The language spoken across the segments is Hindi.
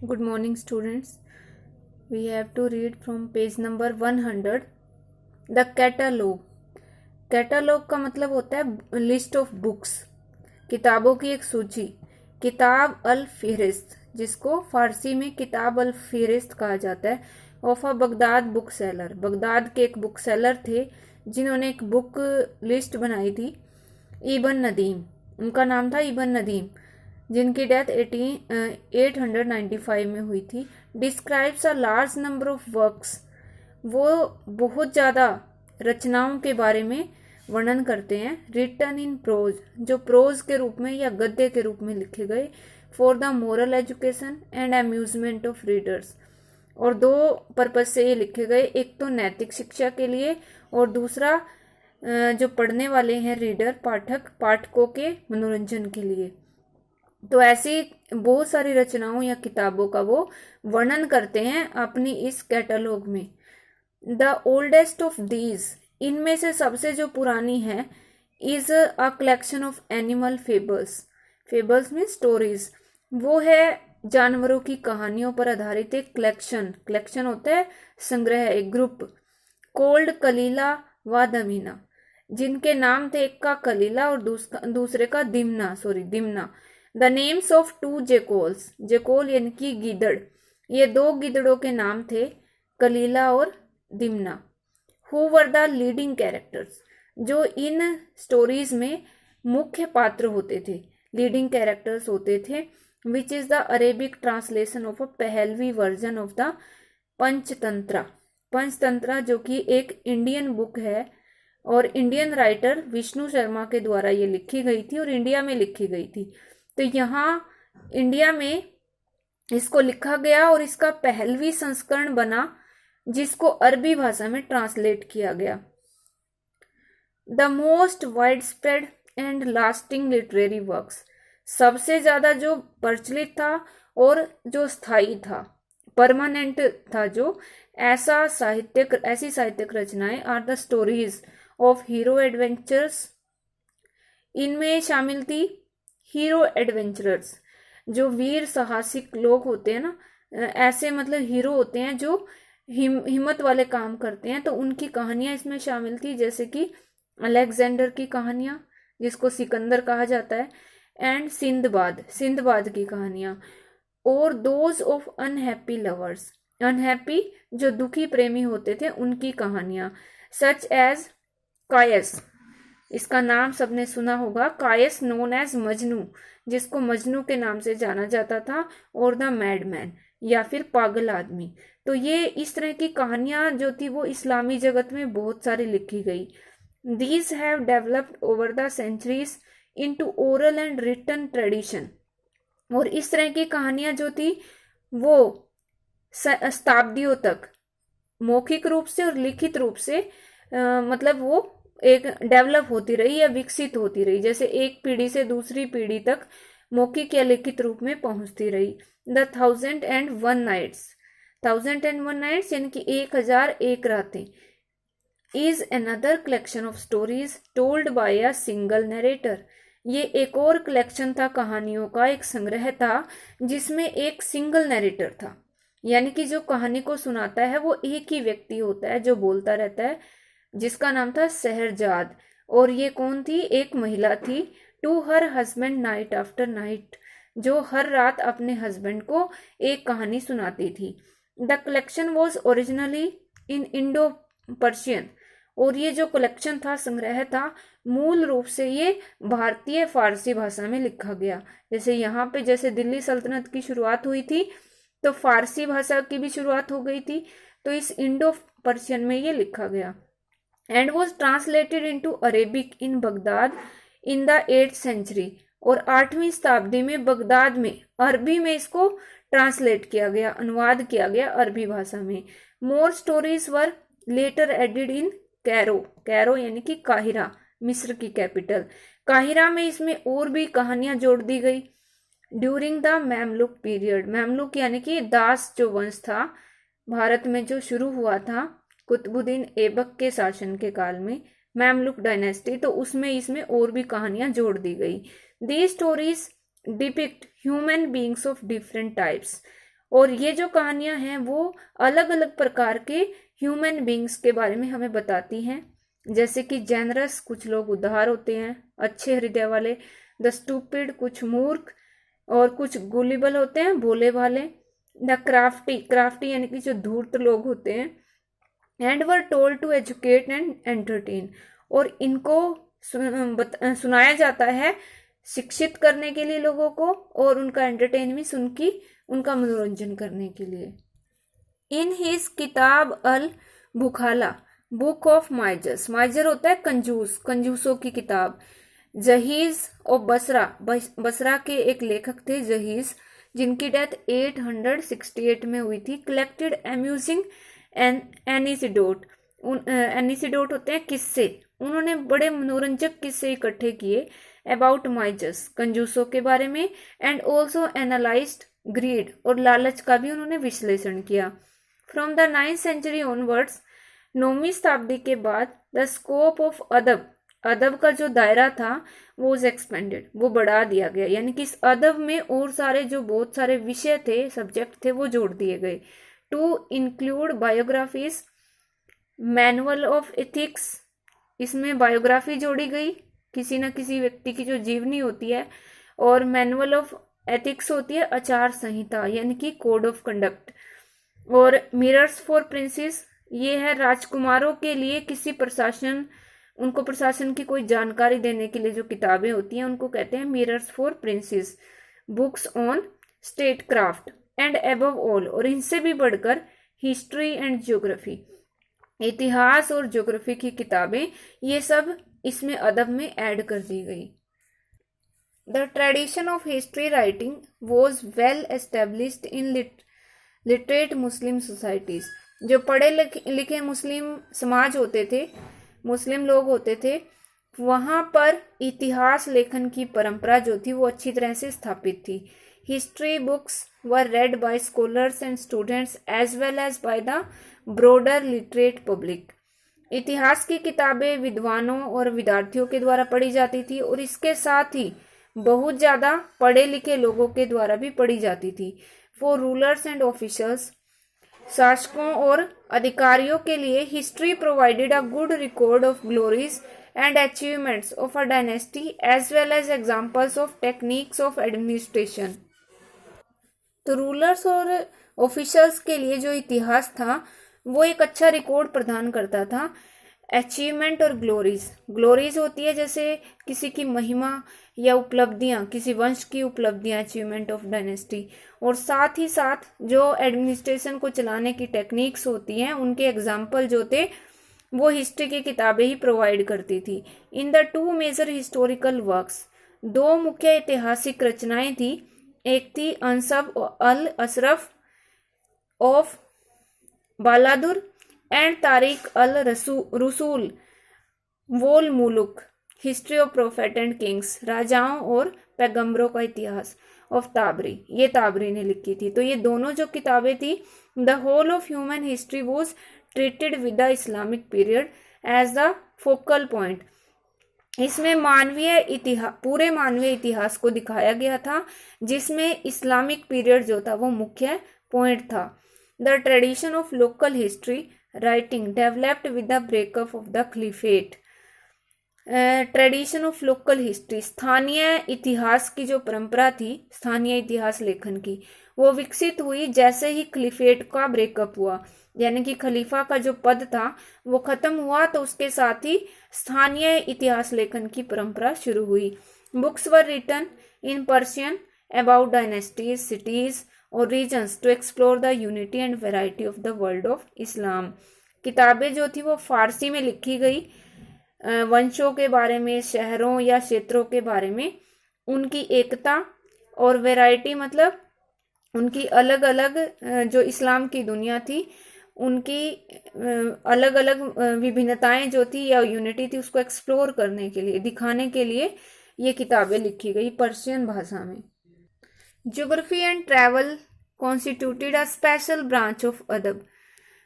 Good morning, students. We have to read from page number 100. The catalog. Catalogue का मतलब होता है लिस्ट ऑफ बुक्स, किताबों की एक सूची। किताब अल फिहरिस्त, जिसको फारसी में किताब अल फिहरिस्त कहा जाता है, of a Baghdad book seller. Baghdad के एक बुक सेलर थे जिन्होंने एक बुक लिस्ट बनाई थी। इबन नदीम, उनका नाम था इबन नदीम, जिनकी डेथ 895 में हुई थी। Describes a large number of works, वो बहुत ज़्यादा रचनाओं के बारे में वर्णन करते हैं। रिटन इन प्रोज, जो प्रोज के रूप में या गद्य के रूप में लिखे गए। For the moral education and amusement of readers, और दो पर्पज से ये लिखे गए, एक तो नैतिक शिक्षा के लिए और दूसरा जो पढ़ने वाले हैं रीडर, पाठकों के मनोरंजन के लिए। तो ऐसी बहुत सारी रचनाओं या किताबों का वो वर्णन करते हैं अपनी इस कैटलॉग में। द ओल्डेस्ट ऑफ दीज, इनमें से सबसे जो पुरानी है, is a collection of animal fables. Fables में स्टोरीज, वो है जानवरों की कहानियों पर आधारित एक कलेक्शन होता है संग्रह, एक ग्रुप। कोल्ड कलीला व दमीना, जिनके नाम थे, एक का कलीला और दूसरे का Dimna. The names of two jackals, jackal यानी कि गिदड़, ये दो गिदड़ों के नाम थे, कलीला और Dimna. Who were the leading characters, जो इन स्टोरीज में मुख्य पात्र होते थे, लीडिंग कैरेक्टर्स होते थे। Which is the Arabic translation of a Pahlavi version of the Panchatantra, जो कि एक इंडियन बुक है और इंडियन राइटर विष्णु शर्मा के द्वारा ये लिखी गई थी और इंडिया में लिखी गई थी। तो यहाँ इंडिया में इसको लिखा गया और इसका पहलवी संस्करण बना, जिसको अरबी भाषा में ट्रांसलेट किया गया। The most wide spread and lasting literary works, सबसे ज्यादा जो प्रचलित था और जो स्थायी था, परमानेंट था, जो ऐसी साहित्यिक रचनाएं are the stories of hero adventures. इनमें शामिल थी हीरो एडवेंचरर्स, जो वीर साहसिक लोग होते हैं ना, ऐसे मतलब हीरो होते हैं जो हिम्मत वाले काम करते हैं, तो उनकी कहानियां इसमें शामिल थी, जैसे कि अलेक्जेंडर की कहानियां, जिसको सिकंदर कहा जाता है, एंड सिंदबाद की कहानियां, और those of unhappy lovers, unhappy जो दुखी प्रेमी होते थे, उनकी कहानियां। सच एज कायस, इसका नाम सबने सुना होगा, कायस नोन एज मजनू, जिसको मजनू के नाम से जाना जाता था, और द मैडमैन या फिर पागल आदमी। तो ये इस तरह की कहानियां जो थी वो इस्लामी जगत में बहुत सारी लिखी गई। These have developed over the centuries into oral and written tradition, और इस तरह की कहानियां जो थी वो शताब्दियों तक मौखिक रूप से और लिखित रूप से मतलब वो एक डेवलप होती रही या विकसित होती रही, जैसे एक पीढ़ी से दूसरी पीढ़ी तक मौखिक या लिखित रूप में पहुंचती रही। द 1001 नाइट्स, 1001 नाइट्स यानी कि 1001 रातें, is another collection of stories told by a single narrator. ये एक और कलेक्शन था, कहानियों का एक संग्रह था, जिसमें एक सिंगल नरेटर था, यानी कि जो कहानी को सुनाता है वो एक ही व्यक्ति होता है जो बोलता रहता है, जिसका नाम था शहरजाद। और ये कौन थी? एक महिला थी। To her husband night after night, जो हर रात अपने हस्बैंड को एक कहानी सुनाती थी। The collection was originally in Indo Persian, और ये जो कलेक्शन था, संग्रह था, मूल रूप से ये भारतीय फारसी भाषा में लिखा गया। जैसे यहाँ पे जैसे दिल्ली सल्तनत की शुरुआत हुई थी, तो फारसी भाषा की भी शुरुआत हो गई थी, तो इस इंडो पर्शियन में ये लिखा गया। And was translated into Arabic in Baghdad in the 8th century, और 8वीं शताब्दी में बगदाद में अरबी में इसको ट्रांसलेट किया गया, अनुवाद किया गया अरबी भाषा में। More stories were later added in Cairo यानी कि काहिरा, मिस्र की कैपिटल। काहिरा में इसमें और भी कहानियां जोड़ दी गई। ड्यूरिंग द मैमलुक पीरियड, मैमलुक यानी कि दास जो वंश था भारत में, जो शुरू हुआ था कुतुबुद्दीन ऐबक के शासन के काल में, मैमलुक डायनेस्टी, तो उसमें इसमें और भी कहानियां जोड़ दी गई। The stories depict human beings of different types, और ये जो कहानियां हैं वो अलग अलग प्रकार के ह्यूमन बींग्स के बारे में हमें बताती हैं, जैसे कि जेनरस, कुछ लोग उदार होते हैं, अच्छे हृदय वाले, द स्टूपिड, कुछ मूर्ख, और कुछ गुलिबल होते हैं, भोले भाले, द क्राफ्टी, क्राफ्टी यानी कि जो धूर्त लोग होते हैं, and were told to educate and entertain, और इनको सुनाया जाता है शिक्षित करने के लिए लोगों को, और उनका एंटरटेन भी सुन की उनका मनोरंजन करने के लिए। इन हिज किताब अल बुखाला, बुक ऑफ माइजर्स, माइजर होता है कंजूस, कंजूसों की किताब। जहीज और बसरा, बसरा के एक लेखक थे जहीज, जिनकी डेथ 868 में हुई थी। कलेक्टेड अम्यूजिंग एनिसिडोट, एनिसिडोट होते हैं किस्से, उन्होंने बड़े मनोरंजक किस्से इकट्ठे किए अबाउट माइजर्स, कंजूसों के बारे में, एंड ऑल्सो एनालाइज्ड ग्रीड, और लालच का भी उन्होंने विश्लेषण किया। From the 9th century onwards, 9वीं शताब्दी के बाद, द स्कोप ऑफ अदब, अदब का जो दायरा था वो एक्सपेंडेड, वो बढ़ा दिया गया, यानी कि इस अदब में और सारे जो बहुत सारे विषय थे, सब्जेक्ट थे, वो जोड़ दिए गए। To include biographies, manual of ethics, इसमें बायोग्राफी जोड़ी गई, किसी न किसी व्यक्ति की जो जीवनी होती है, और मैनुअल ऑफ एथिक्स होती है आचार संहिता, यानी कि कोड ऑफ कंडक्ट। और मिरर्स फॉर प्रिंसेस, ये है राजकुमारों के लिए किसी प्रशासन, उनको प्रशासन की कोई जानकारी देने के लिए जो किताबें होती हैं उनको कहते हैं mirrors for princess. Books on state craft, and above all, और इनसे भी बढ़कर हिस्ट्री एंड ज्योग्राफी, इतिहास और ज्योग्राफी की किताबें, ये सब इसमें अदब में ऐड कर दी गई। The tradition of history writing was well established in literate Muslim societies, जो पढ़े लिखे मुस्लिम समाज होते थे, मुस्लिम लोग होते थे, वहाँ पर इतिहास लेखन की परंपरा जो थी वो अच्छी तरह से स्थापित थी। History books were read by scholars and students as well as by the broader literate public, इतिहास की किताबें विद्वानों और विद्यार्थियों के द्वारा पढ़ी जाती थी, और इसके साथ ही बहुत ज़्यादा पढ़े लिखे लोगों के द्वारा भी पढ़ी जाती थी। फॉर रूलर्स एंड ऑफिसर्स, शासकों और अधिकारियों के लिए history provided a good record of glories and achievements of a dynasty as well as examples of techniques of administration. तो रूलर्स और ऑफिसर्स के लिए जो इतिहास था वो एक अच्छा रिकॉर्ड प्रदान करता था। अचीवमेंट और ग्लोरीज, ग्लोरीज होती है जैसे किसी की महिमा या उपलब्धियां, किसी वंश की उपलब्धियां, अचीवमेंट ऑफ डायनेस्टी, और साथ ही साथ जो एडमिनिस्ट्रेशन को चलाने की टेक्निक्स होती हैं उनके एग्जाम्पल जो थे वो हिस्ट्री की किताबें ही प्रोवाइड करती थी। In the two major historical works, दो मुख्य ऐतिहासिक रचनाएं थी, एक थी Ansab al Ashraf of Baladhuri and Tarikh al Rusul wal Muluk, history of prophet and kings, राजाओं और पैगंबरों का इतिहास, ऑफ ताबरी, ये ताबरी ने लिखी थी। तो ये दोनों जो किताबें थी, the whole of human history was treated with the Islamic period as the focal point, इसमें मानवीय इतिहास, पूरे मानवीय इतिहास को दिखाया गया था, जिसमें इस्लामिक पीरियड जो था वो मुख्य पॉइंट था। The tradition of local history writing developed with the breakup of the caliphate, tradition of local history, स्थानीय इतिहास की जो परंपरा थी, स्थानीय इतिहास लेखन की, वो विकसित हुई जैसे ही खलीफेट का ब्रेकअप हुआ, यानी कि खलीफा का जो पद था वो खत्म हुआ, तो उसके साथ ही स्थानीय इतिहास लेखन की परंपरा शुरू हुई। Books were written in Persian about dynasties, cities और regions to explore the unity and variety of the world of Islam, किताबें जो थी वो फारसी में लिखी गई, वंशों के बारे में, शहरों या क्षेत्रों के बारे में, उनकी एकता, और वैरायटी मतलब उनकी अलग अलग जो इस्लाम की दुनिया थी उनकी अलग अलग विभिन्नताएं जो थी या यूनिटी थी उसको एक्सप्लोर करने के लिए, दिखाने के लिए ये किताबें लिखी गई पर्शियन भाषा में। Geography and travel constituted a special branch of अदब,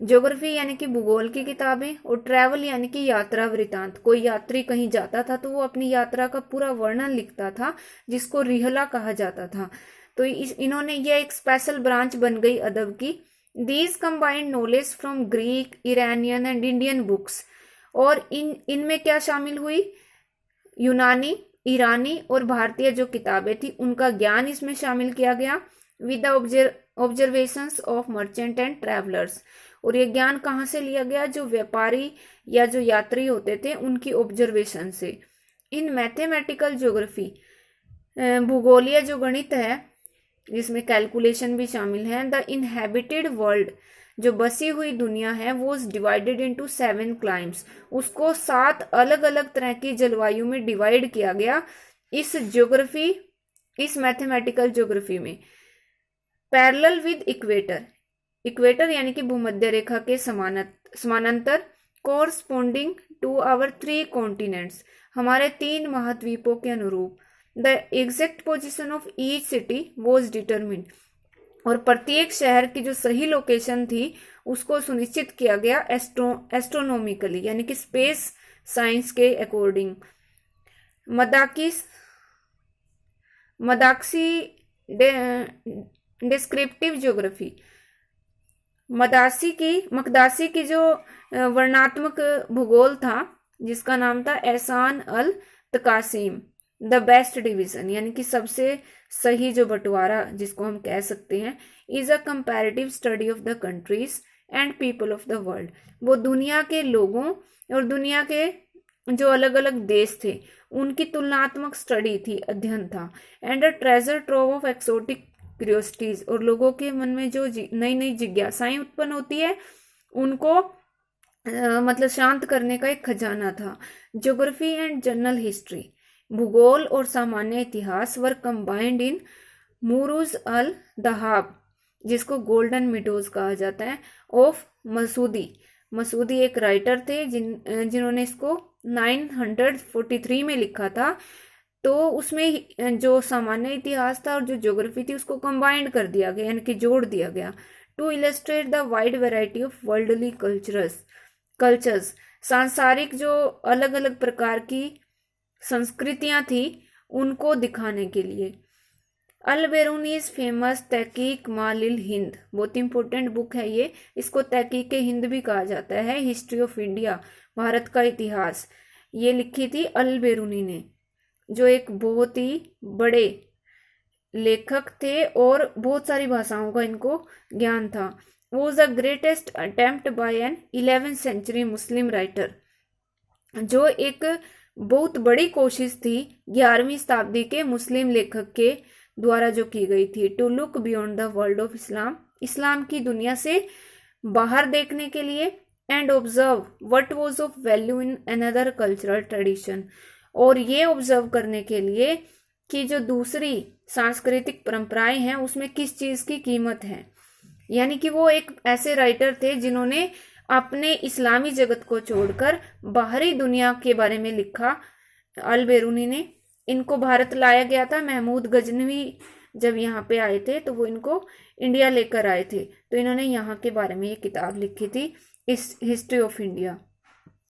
ज्योग्राफी यानी कि भूगोल की किताबें, और ट्रैवल यानी कि यात्रा वृतांत, कोई यात्री कहीं जाता था तो वो अपनी यात्रा का पूरा वर्णन लिखता था, जिसको रिहला कहा जाता था। तो इन्होंने यह एक स्पेशल ब्रांच बन गई अदब की। These combined knowledge from Greek, Iranian and Indian books, और इनमें क्या शामिल हुई, यूनानी, ईरानी और भारतीय जो किताबें थी उनका ज्ञान इसमें शामिल किया गया, with the observations of merchant and travellers. और ये ज्ञान कहाँ से लिया गया, जो व्यापारी या जो यात्री होते थे उनकी ऑब्जर्वेशन से। इन मैथमेटिकल ज्योग्राफी, भूगोलीय जो गणित है जिसमें कैलकुलेशन भी शामिल है, द इनहेबिटेड वर्ल्ड, जो बसी हुई दुनिया है, वो डिवाइडेड इनटू 7 क्लाइम्स, उसको 7 अलग अलग तरह की जलवायु में डिवाइड किया गया इस ज्योग्राफी, इस मैथमेटिकल ज्योग्राफी में। पैरेलल विद इक्वेटर, इक्वेटर यानी कि भूमध्य रेखा के समानांतर, कोरस्पोंडिंग टू आवर 3 कॉन्टिनेंट्स, हमारे 3 महाद्वीपों के अनुरूप। The exact position of each city was determined, और प्रत्येक शहर की जो सही लोकेशन थी उसको सुनिश्चित किया गया एस्ट्रोनॉमिकली, यानी कि स्पेस साइंस के अकॉर्डिंग। मदाक्सी डिस्क्रिप्टिव ज्योग्राफी, मकदासी की जो वर्णात्मक भूगोल था जिसका नाम था एहसान अल तकासिम, द बेस्ट डिवीजन, यानी कि सबसे सही जो बंटवारा जिसको हम कह सकते हैं, is a comparative study of the countries and people of the world, वो दुनिया के लोगों और दुनिया के जो अलग अलग देश थे उनकी तुलनात्मक स्टडी थी, अध्ययन था। And a treasure trove of exotic curiosities, और लोगों के मन में जो नई नई जिज्ञासाएं उत्पन्न होती है उनको मतलब शांत करने का एक खजाना था। ज्योग्राफी एंड जनरल हिस्ट्री, भूगोल और सामान्य इतिहास वर कंबाइंड इन मुरूज अल दहाब, जिसको गोल्डन मिडोज कहा जाता है, ऑफ मसूदी। मसूदी एक राइटर थे जिन्होंने इसको 943 में लिखा था। तो उसमें जो सामान्य इतिहास था और जो ज्योग्राफी थी उसको कंबाइंड कर दिया गया, यानी कि जोड़ दिया गया, to illustrate the wide variety of worldly cultures, सांसारिक जो अलग अलग प्रकार की संस्कृतियां थी उनको दिखाने के लिए। अल बेरूनीज फेमस तहकीक मालिल हिंद, बहुत इंपॉर्टेंट बुक है ये, इसको तहकीक हिंद भी कहा जाता है, हिस्ट्री ऑफ इंडिया, भारत का इतिहास, ये लिखी थी अल बेरूनी ने, जो एक बहुत ही बड़े लेखक थे और बहुत सारी भाषाओं का इनको ज्ञान था। Was the greatest attempt by an 11th century Muslim writer, जो एक बहुत बड़ी कोशिश थी 11वीं शताब्दी के मुस्लिम लेखक के द्वारा जो की गई थी, to look beyond the world of Islam, Islam की दुनिया से बाहर देखने के लिए, and observe what was of value in another cultural tradition, और ये ऑब्जर्व करने के लिए कि जो दूसरी सांस्कृतिक परंपराएं हैं उसमें किस चीज की कीमत है। यानी कि वो एक ऐसे राइटर थे जिन्होंने अपने इस्लामी जगत को छोड़कर बाहरी दुनिया के बारे में लिखा। अल बेरूनी ने, इनको भारत लाया गया था, महमूद गजनवी जब यहाँ पे आए थे तो वो इनको इंडिया लेकर आए थे, तो इन्होंने यहाँ के बारे में ये किताब लिखी थी, इस हिस्ट्री ऑफ इंडिया।